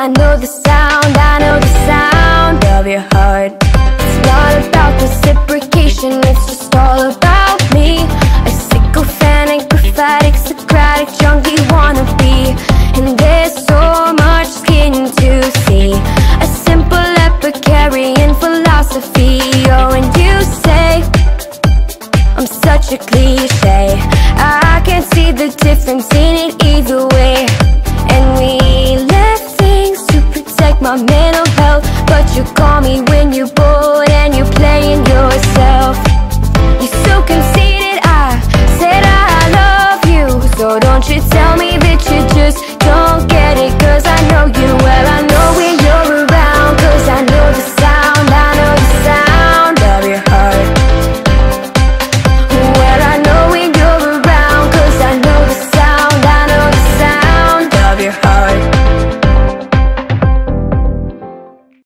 I know the sound, I know the sound of your heart. It's not about reciprocation, it's just all about me. A sycophantic, prophetic, Socratic, junkie wannabe. And there's so much skin to see. A simple Epicurean philosophy. Oh, and you say I'm such a cliche. I can't see the difference in it either way. And we left things to protect my mental health, but you call me when you're bored and you're playing yourself. You're so conceited, I said I love you. So don't you tell me that you just don't get it, 'cause I know you well.